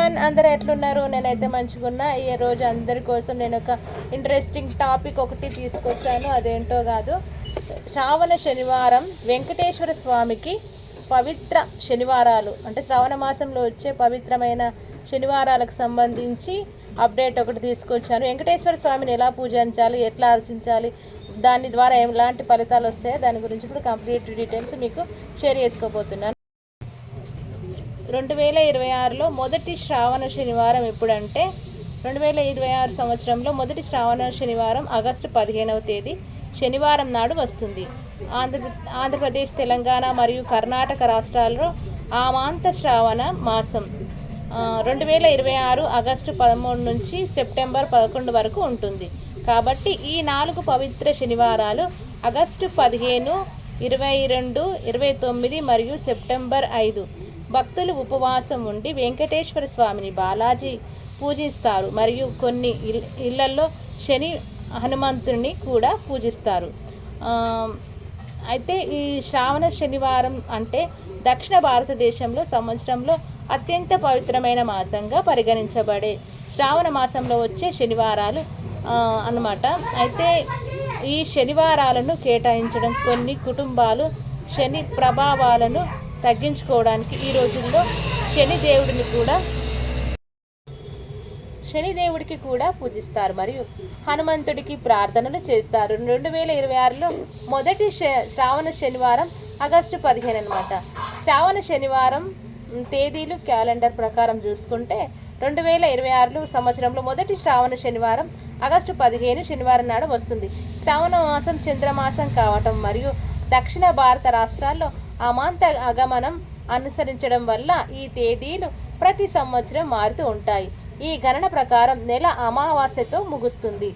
Everyone, అందరూ ఎట్లున్నారు? నేనైతే మంచిగున్నా. ఈ రోజు అందరి కోసం నేను ఒక ఇంట్రెస్టింగ్ టాపిక్ ఒకటి తీసుకొచ్చాను. అదేంటో కాదు, శ్రావణ శనివారం వెంకటేశ్వర స్వామికి పవిత్ర శనివారాలు అంటే శ్రావణ మాసంలో వచ్చే పవిత్రమైన శనివారాలకు సంబంధించి అప్డేట్ ఒకటి తీసుకొచ్చాను. వెంకటేశ్వర స్వామిని ఎలా పూజించాలి, ఎట్లా అర్చించాలి, దాని ద్వారా ఎలాంటి ఫలితాలు వస్తాయో దాని గురించి ఇప్పుడు కంప్లీట్ డీటెయిల్స్ మీకు షేర్ చేసుకోబోతున్నాను. 2026లో మొదటి శ్రావణ శనివారం ఎప్పుడంటే 2026 సంవత్సరంలో మొదటి శ్రావణ శనివారం ఆగస్టు 15వ తేదీ శనివారం నాడు వస్తుంది. ఆంధ్రప్రదేశ్, తెలంగాణ మరియు కర్ణాటక రాష్ట్రాల్లో ఆమాంత శ్రావణ మాసం 2026 ఆగస్టు 13 నుంచి సెప్టెంబర్ 11 వరకు ఉంటుంది. కాబట్టి ఈ 4 పవిత్ర శనివారాలు ఆగస్టు 15, 22, 29 మరియు సెప్టెంబర్ 5 భక్తులు ఉపవాసం ఉండి వెంకటేశ్వర స్వామిని బాలాజీ పూజిస్తారు. మరియు కొన్ని ఇళ్లలో శని హనుమంతుని కూడా పూజిస్తారు. అయితే ఈ శ్రావణ శనివారం అంటే దక్షిణ భారతదేశంలో సంవత్సరంలో అత్యంత పవిత్రమైన మాసంగా పరిగణించబడే శ్రావణ మాసంలో వచ్చే శనివారాలు అన్నమాట. అయితే ఈ శనివారాలను కేటాయించడం కొన్ని కుటుంబాలు శని ప్రభావాలను తగ్గించుకోవడానికి ఈ రోజుల్లో శనిదేవుడికి కూడా పూజిస్తారు మరియు హనుమంతుడికి ప్రార్థనలు చేస్తారు. 2026లో మొదటి శ్రావణ శనివారం ఆగస్టు 15 అనమాట. శ్రావణ శనివారం తేదీలు క్యాలెండర్ ప్రకారం చూసుకుంటే 2026 సంవత్సరంలో మొదటి శ్రావణ శనివారం ఆగస్టు 15 శనివారం నాడు వస్తుంది. శ్రావణ మాసం చంద్రమాసం కావటం మరియు దక్షిణ భారత రాష్ట్రాల్లో అమాంత ఆగమనం అనుసరించడం వల్ల ఈ తేదీలు ప్రతి సంవత్సరం మారుతూ ఉంటాయి. ఈ గణన ప్రకారం నెల అమావాస్యతో ముగుస్తుంది.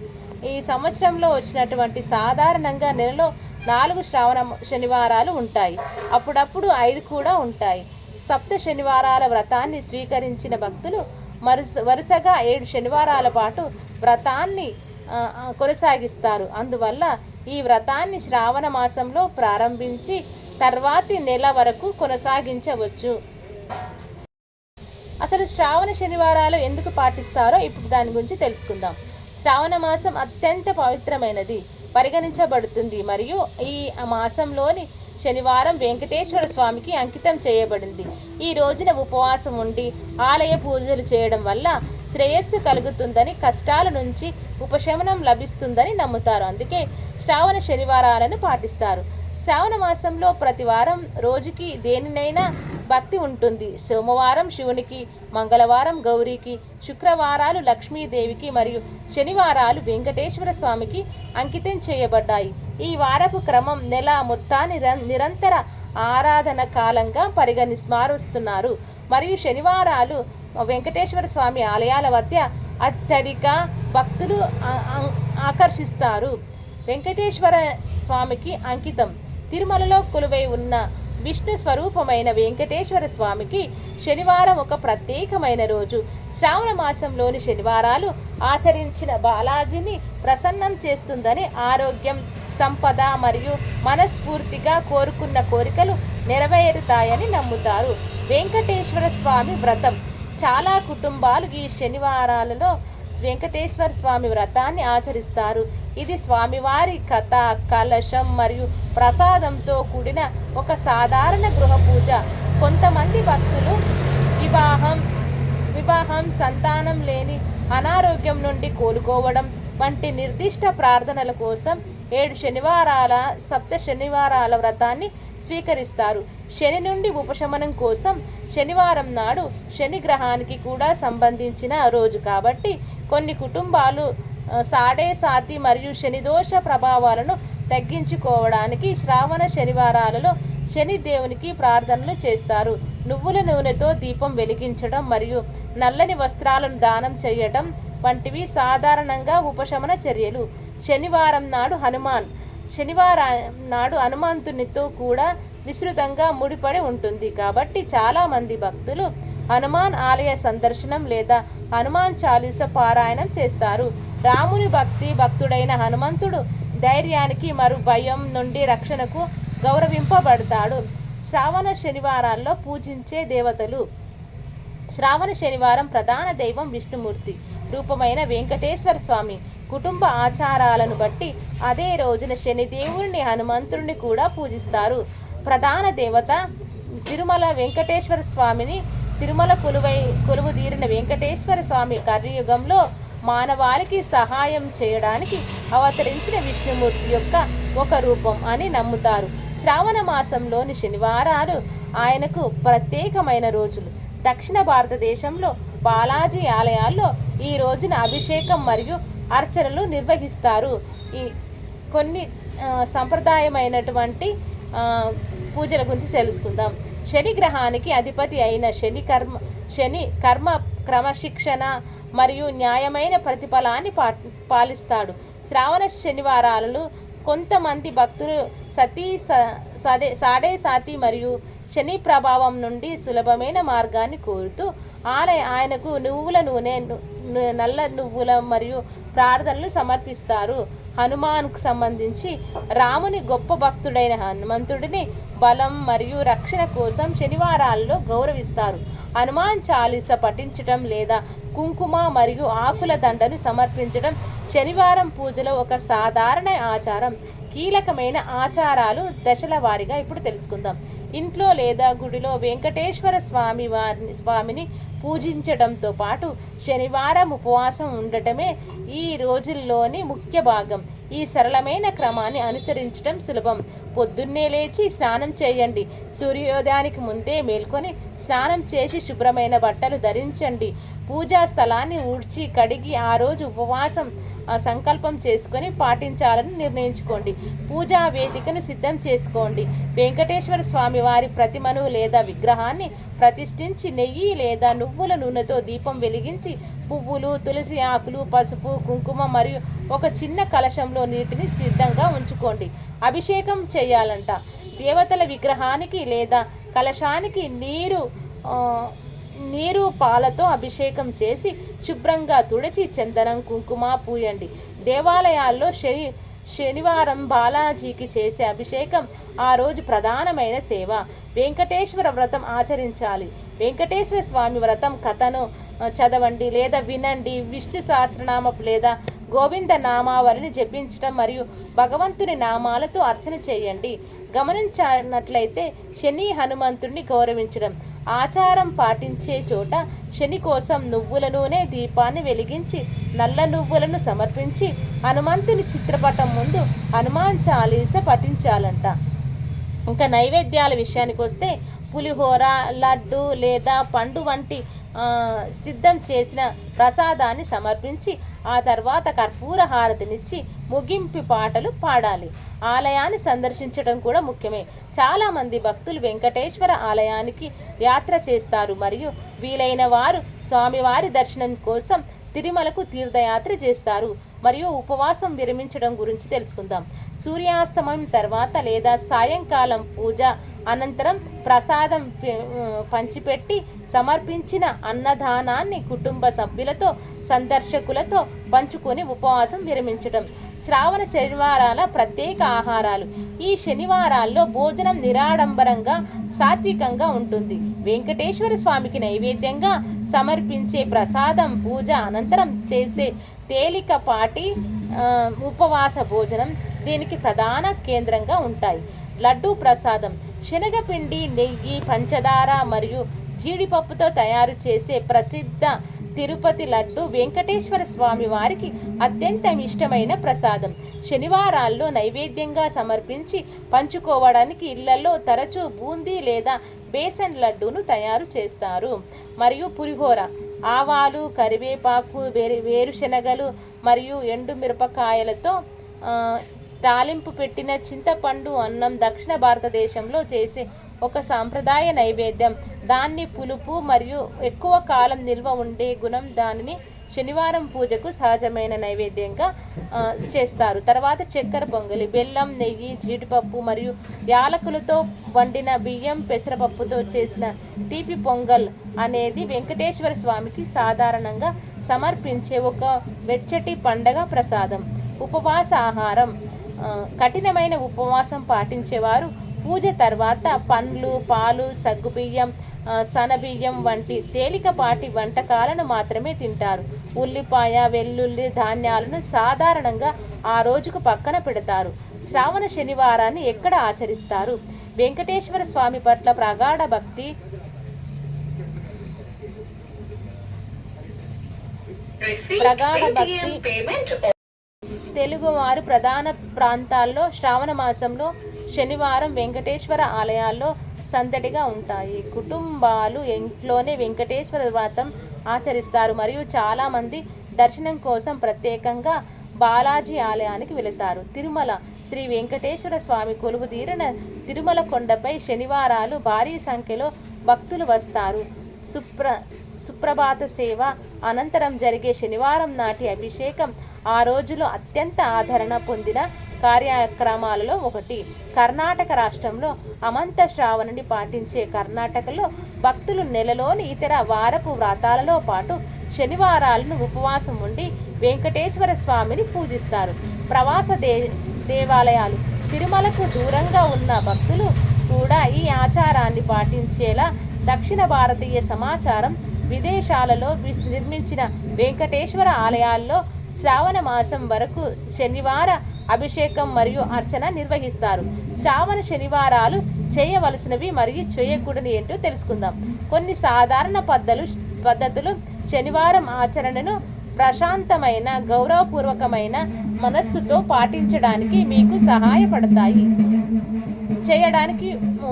ఈ సంవత్సరంలో వచ్చినటువంటి సాధారణంగా నెలలో 4 శ్రావణ శనివారాలు ఉంటాయి, అప్పుడప్పుడు 5 కూడా ఉంటాయి. సప్త శనివారాల వ్రతాన్ని స్వీకరించిన భక్తులు వరుసగా 7 శనివారాల పాటు వ్రతాన్ని కొనసాగిస్తారు. అందువల్ల ఈ వ్రతాన్ని శ్రావణ మాసంలో ప్రారంభించి తర్వాతి నెల వరకు కొనసాగించవచ్చు. అసలు శ్రావణ శనివారాలు ఎందుకు పాటిస్తారో ఇప్పుడు దాని గురించి తెలుసుకుందాం. శ్రావణ మాసం అత్యంత పవిత్రమైనది పరిగణించబడుతుంది మరియు ఈ మాసంలోని శనివారం వెంకటేశ్వర స్వామికి అంకితం చేయబడింది. ఈ రోజున ఉపవాసం ఉండి ఆలయ పూజలు చేయడం వల్ల శ్రేయస్సు కలుగుతుందని, కష్టాల నుంచి ఉపశమనం లభిస్తుందని నమ్ముతారు. అందుకే శ్రావణ శనివారాలను పాటిస్తారు. శ్రావణ మాసంలో ప్రతి వారం రోజుకి దేనినైనా భక్తి ఉంటుంది. సోమవారం శివునికి, మంగళవారం గౌరీకి, శుక్రవారాలు లక్ష్మీదేవికి మరియు శనివారాలు వెంకటేశ్వర స్వామికి అంకితం చేయబడ్డాయి. ఈ వారపు క్రమం నెల మొత్తాన్ని నిరంతర ఆరాధన కాలంగా మారుస్తున్నారు మరియు శనివారాలు వెంకటేశ్వర స్వామి ఆలయాల వద్ద అత్యధిక భక్తులు ఆకర్షిస్తారు. వెంకటేశ్వర స్వామికి అంకితం. తిరుమలలో కొలువై ఉన్న విష్ణు స్వరూపమైన వెంకటేశ్వర స్వామికి శనివారం ఒక ప్రత్యేకమైన రోజు. శ్రావణ మాసంలోని శనివారాలు ఆచరించిన బాలాజీని ప్రసన్నం చేస్తుందని, ఆరోగ్యం, సంపద మరియు మనస్ఫూర్తిగా కోరుకున్న కోరికలు నెరవేరుతాయని నమ్ముతారు. వెంకటేశ్వర స్వామి వ్రతం. చాలా కుటుంబాలు ఈ శనివారాలలో వెంకటేశ్వర స్వామి వ్రతాన్ని ఆచరిస్తారు. ఇది స్వామివారి కథ, కలశం మరియు ప్రసాదంతో కూడిన ఒక సాధారణ గృహ పూజ. కొంతమంది భక్తులు వివాహం, సంతానం లేని అనారోగ్యం నుండి కోలుకోవడం వంటి నిర్దిష్ట ప్రార్థనల కోసం 7 సప్త శనివారాల వ్రతాన్ని స్వీకరిస్తారు. శని నుండి ఉపశమనం కోసం శనివారం నాడు శని గ్రహానికి కూడా సంబంధించిన రోజు కాబట్టి కొన్ని కుటుంబాలు సాటి మరియు శనిదోష ప్రభావాలను తగ్గించుకోవడానికి శ్రావణ శనివారాలలో శని దేవునికి ప్రార్థనలు చేస్తారు. నువ్వుల నూనెతో దీపం వెలిగించడం మరియు నల్లని వస్త్రాలను దానం చేయడం వంటివి సాధారణంగా ఉపశమన చర్యలు. శనివారం నాడు హనుమంతునితో కూడా విస్తృతంగా ముడిపడి ఉంటుంది. కాబట్టి చాలామంది భక్తులు హనుమాన్ ఆలయ సందర్శనం లేదా హనుమాన్ చాలీస పారాయణం చేస్తారు. రాముని భక్తుడైన హనుమంతుడు ధైర్యానికి మరియు భయం నుండి రక్షణకు గౌరవింపబడతాడు. శ్రావణ శనివారాల్లో పూజించే దేవతలు. శ్రావణ శనివారం ప్రధాన దైవం విష్ణుమూర్తి రూపమైన వెంకటేశ్వర స్వామి. కుటుంబ ఆచారాలను బట్టి అదే రోజున శనిదేవుడిని, హనుమంతుడిని కూడా పూజిస్తారు. ప్రధాన దేవత తిరుమల వెంకటేశ్వర స్వామిని. తిరుమల కొలువుదీరిన వెంకటేశ్వర స్వామి కలియుగంలో మానవాళికి సహాయం చేయడానికి అవతరించిన విష్ణుమూర్తి యొక్క ఒక రూపం అని నమ్ముతారు. శ్రావణ మాసంలోని శనివారాలు ఆయనకు ప్రత్యేకమైన రోజులు. దక్షిణ భారతదేశంలో బాలాజీ ఆలయాల్లో ఈ రోజున అభిషేకం మరియు అర్చనలు నిర్వహిస్తారు. ఈ కొన్ని సంప్రదాయమైనటువంటి పూజల గురించి తెలుసుకుందాం. శని గ్రహానికి అధిపతి అయిన శని కర్మ క్రమశిక్షణ మరియు న్యాయమైన ప్రతిఫలాన్ని పాలిస్తాడు. శ్రావణ శనివారాలలో కొంతమంది భక్తులు సాడే సాతి మరియు శని ప్రభావం నుండి సులభమైన మార్గాన్ని కోరుతూ ఆయనకు నువ్వుల నూనె, నల్ల నువ్వుల మరియు ప్రార్థనలు సమర్పిస్తారు. హనుమాన్కు సంబంధించి రాముని గొప్ప భక్తుడైన హనుమంతుడిని బలం మరియు రక్షణ కోసం శనివారాల్లో గౌరవిస్తారు. హనుమాన్ చాలీస పఠించడం లేదా కుంకుమ మరియు ఆకుల దండను సమర్పించడం శనివారం పూజలో ఒక సాధారణ ఆచారం. కీలకమైన ఆచారాలు దశల వారీగా ఇప్పుడు తెలుసుకుందాం. ఇంట్లో లేదా గుడిలో వెంకటేశ్వర స్వామిని పూజించడంతో పాటు శనివారం ఉపవాసం ఉండటమే ఈ రోజుల్లోని ముఖ్య భాగం. ఈ సరళమైన క్రమాన్ని అనుసరించడం సులభం. పొద్దున్నే లేచి స్నానం చేయండి. సూర్యోదయానికి ముందే మేల్కొని స్నానం చేసి శుభ్రమైన బట్టలు ధరించండి. పూజా స్థలాన్ని ఊడ్చి కడిగి ఆ రోజు ఉపవాసం సంకల్పం చేసుకొని పాటించాలని నిర్ణయించుకోండి. పూజా వేదికను సిద్ధం చేసుకోండి. వెంకటేశ్వర స్వామి వారి ప్రతిమను లేదా విగ్రహాన్ని ప్రతిష్ఠించి నెయ్యి లేదా నువ్వుల నూనెతో దీపం వెలిగించి పువ్వులు, తులసి ఆకులు, పసుపు, కుంకుమ మరియు ఒక చిన్న కలశంలో నీటిని సిద్ధంగా ఉంచుకోండి. అభిషేకం చేయాలంట. దేవతల విగ్రహానికి లేదా కలశానికి నీరు పాలతో అభిషేకం చేసి శుభ్రంగా తుడిచి చందనం, కుంకుమ పూయండి. దేవాలయాల్లో శనివారం బాలాజీకి చేసే అభిషేకం ఆ రోజు ప్రధానమైన సేవ. వెంకటేశ్వర వ్రతం ఆచరించాలి. వెంకటేశ్వర స్వామి వ్రతం కథను చదవండి లేదా వినండి. విష్ణు సహస్రనామపు లేదా గోవింద నామావళిని జపించడం మరియు భగవంతుని నామాలతో అర్చన చేయండి. గమనించినట్లయితే శని హనుమంతుడిని గౌరవించడం. ఆచారం పాటించే చోట శని కోసం నువ్వుల నూనె దీపాన్ని వెలిగించి నల్ల నువ్వులను సమర్పించి హనుమంతుని చిత్రపటం ముందు హనుమాన్ చాలీస పఠించాలంట. ఇంకా నైవేద్యాల విషయానికి వస్తే పులిహోర, లడ్డు లేదా పండు వంటి సిద్ధం చేసిన ప్రసాదాన్ని సమర్పించి ఆ తర్వాత కర్పూర హారతినిచ్చి ముగింపు పాటలు పాడాలి. ఆలయాన్ని సందర్శించడం కూడా ముఖ్యమే. చాలామంది భక్తులు వెంకటేశ్వర ఆలయానికి యాత్ర చేస్తారు మరియు వీలైన వారు స్వామివారి దర్శనం కోసం తిరుమలకు తీర్థయాత్ర చేస్తారు మరియు ఉపవాసం విరమించడం గురించి తెలుసుకుందాం. సూర్యాస్తమయం తర్వాత లేదా సాయంకాలం పూజ అనంతరం ప్రసాదం పంచిపెట్టి సమర్పించిన అన్నదానాన్ని కుటుంబ సభ్యులతో, సందర్శకులతో పంచుకొని ఉపవాసం విరమించడం. శ్రావణ శనివారాల ప్రత్యేక ఆహారాలు. ఈ శనివారాల్లో భోజనం నిరాడంబరంగా, సాత్వికంగా ఉంటుంది. వెంకటేశ్వర స్వామికి నైవేద్యంగా సమర్పించే ప్రసాదం పూజ అనంతరం చేసే తేలికపాటి ఉపవాస భోజనం దీనికి ప్రధాన కేంద్రంగా ఉంటాయి. లడ్డూ ప్రసాదం. శనగపిండి, నెయ్యి, పంచదార మరియు జీడిపప్పుతో తయారు చేసే ప్రసిద్ధ తిరుపతి లడ్డు వెంకటేశ్వర స్వామి వారికి అత్యంత ఇష్టమైన ప్రసాదం. శనివారాల్లో నైవేద్యంగా సమర్పించి పంచుకోవడానికి ఇళ్లలో తరచూ బూందీ లేదా బేసన్ లడ్డూను తయారు చేస్తారు. మరియు పులిహోర. ఆవాలు, కరివేపాకు, వేరుశనగలు మరియు ఎండు మిరపకాయలతో తాలింపు పెట్టిన చింతపండు అన్నం దక్షిణ భారతదేశంలో చేసే ఒక సాంప్రదాయ నైవేద్యం. దాన్ని పులుపు మరియు ఎక్కువ కాలం నిల్వ ఉండే గుణం దానిని శనివారం పూజకు సహజమైన నైవేద్యంగా చేస్తారు. తర్వాత చక్కెర పొంగలి. బెల్లం, నెయ్యి, జీడిపప్పు మరియు యాలకులతో వండిన బియ్యం, పెసరపప్పుతో చేసిన తీపి పొంగల్ అనేది వెంకటేశ్వర స్వామికి సాధారణంగా సమర్పించే ఒక వెచ్చటి పండగ ప్రసాదం. ఉపవాస ఆహారం. కఠినమైన ఉపవాసం పాటించేవారు పూజ తర్వాత పండ్లు, పాలు, సగ్గుబియ్యం, సనబియ్యం వంటి తేలికపాటి వంటకాలను మాత్రమే తింటారు. ఉల్లిపాయ, వెల్లుల్లి, ధాన్యాలను సాధారణంగా ఆ రోజుకు పక్కన పెడతారు. శ్రావణ శనివారాన్ని ఎక్కడ ఆచరిస్తారు? వెంకటేశ్వర స్వామి పట్ల ప్రగాఢ భక్తి, తెలుగువారు ప్రధాన ప్రాంతాల్లో శ్రావణ మాసంలో శనివారం వెంకటేశ్వర ఆలయాల్లో సందడిగా ఉంటాయి. కుటుంబాలు ఇంట్లోనే వెంకటేశ్వర వ్రతం ఆచరిస్తారు మరియు చాలామంది దర్శనం కోసం ప్రత్యేకంగా బాలాజీ ఆలయానికి వెళతారు. తిరుమల శ్రీ వెంకటేశ్వర స్వామి కొలువుదీరిన తిరుమల కొండపై శనివారాలు భారీ సంఖ్యలో భక్తులు వస్తారు. సుప్రభాత సేవ అనంతరం జరిగే శనివారం నాటి అభిషేకం ఆ రోజులో అత్యంత ఆదరణ పొందిన కార్యక్రమాలలో ఒకటి. కర్ణాటక రాష్ట్రంలో అమంత శ్రావణుని పాటించే కర్ణాటకలో భక్తులు నెలలోని ఇతర వారపు వ్రతాలలో పాటు శనివారాలను ఉపవాసం ఉండి వెంకటేశ్వర స్వామిని పూజిస్తారు. ప్రవాస దేవాలయాలు తిరుమలకు దూరంగా ఉన్న భక్తులు కూడా ఈ ఆచారాన్ని పాటించేలా దక్షిణ భారతీయ సమాచారం విదేశాలలో నిర్మించిన వెంకటేశ్వర ఆలయాల్లో శ్రావణ మాసం వరకు శనివార అభిషేకం మరియు అర్చన నిర్వహిస్తారు. శ్రావణ శనివారాలు చేయవలసినవి మరియు చేయకూడని ఏంటో తెలుసుకుందాం. కొన్ని సాధారణ పద్ధతులు శనివారం ఆచరణను ప్రశాంతమైన, గౌరవపూర్వకమైన మనస్సుతో పాటించడానికి మీకు సహాయపడతాయి. చేయడానికి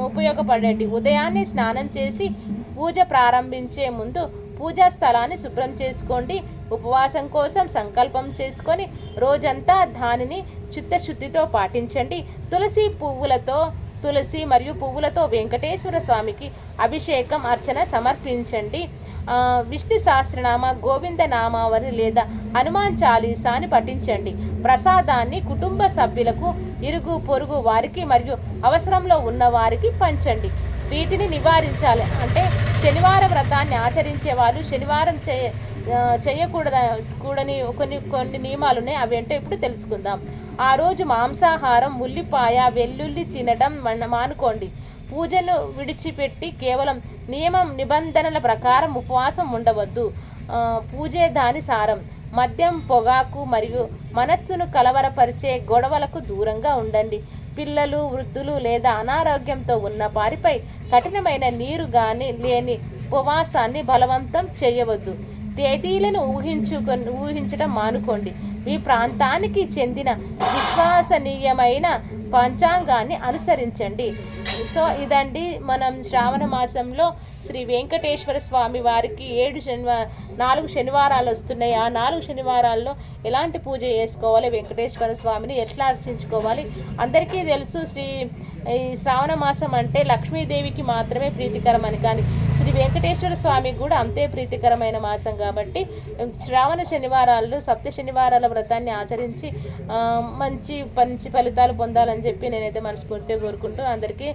ఉపయోగపడేటి: ఉదయాన్నే స్నానం చేసి పూజ ప్రారంభించే ముందు పూజా స్థలాన్ని శుభ్రం చేసుకోండి. ఉపవాసం కోసం సంకల్పం చేసుకొని రోజంతా దానిని చిత్తశుద్ధితో పాటించండి. తులసి మరియు పువ్వులతో వెంకటేశ్వర స్వామికి అభిషేకం, అర్చన సమర్పించండి. విష్ణు సహస్రనామ, గోవింద నామావళి లేదా హనుమాన్ చాలీసాని పఠించండి. ప్రసాదాన్ని కుటుంబ సభ్యులకు, ఇరుగు పొరుగు వారికి మరియు అవసరంలో ఉన్న వారికి పంచండి. వీటిని నివారించాలి అంటే శనివార వ్రతాన్ని ఆచరించే వాళ్ళు శనివారం చేయకూడని కొన్ని నియమాలు ఉన్నాయి. అవి అంటే ఇప్పుడు తెలుసుకుందాం. ఆ రోజు మాంసాహారం, ఉల్లిపాయ, వెల్లుల్లి తినడం మానుకోండి. పూజను విడిచిపెట్టి కేవలం నిబంధనల ప్రకారం ఉపవాసం ఉండవద్దు. పూజే దాని సారం. మద్యం, పొగాకు మరియు మనస్సును కలవరపరిచే గొడవలకు దూరంగా ఉండండి. పిల్లలు, వృద్ధులు లేదా అనారోగ్యంతో ఉన్న వారిపై కఠినమైన నీరు లేని ఉపవాసాన్ని బలవంతం చేయవద్దు. తేదీలను ఊహించడం మానుకోండి. మీ ప్రాంతానికి చెందిన విశ్వసనీయమైన పంచాంగాన్ని అనుసరించండి. సో ఇదండి మనం శ్రావణ మాసంలో శ్రీ వెంకటేశ్వర స్వామి వారికి 4 శనివారాలు వస్తున్నాయి. ఆ 4 శనివారాల్లో ఎలాంటి పూజ చేసుకోవాలి, వెంకటేశ్వర స్వామిని ఎట్లా అర్చించుకోవాలి అందరికీ తెలుసు. ఈ శ్రావణ మాసం అంటే లక్ష్మీదేవికి మాత్రమే ప్రీతికరం అని, కానీ శ్రీ వెంకటేశ్వర స్వామికి కూడా అంతే ప్రీతికరమైన మాసం కాబట్టి శ్రావణ శనివారాల్లో 7 శనివారాల వ్రతాన్ని ఆచరించి మంచి ఫలితాలు పొందాలని చెప్పి నేనైతే మనస్ఫూర్తిగా కోరుకుంటూ అందరికీ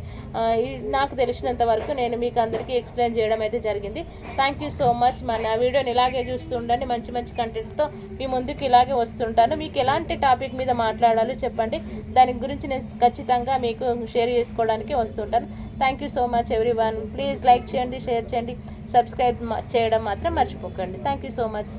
నాకు తెలిసినంత వరకు నేను మీకు అందరికీ ఎక్స్ప్లెయిన్ చేయడం అయితే జరిగింది. Thank you so much. మన వీడియోని ఇలాగే చూస్తూ ఉండండి. మంచి కంటెంట్తో మీ ముందుకు ఇలాగే వస్తుంటాను. మీకు ఎలాంటి టాపిక్ మీద మాట్లాడాలో చెప్పండి, దాని గురించి నేను ఖచ్చితంగా మీకు షేర్ చేసుకోవడానికి వస్తుంటాను. Thank you so much everyone. Please like చేయండి, షేర్ చేయండి, సబ్స్క్రైబ్ చేయడం మాత్రం మర్చిపోకండి. Thank you so much.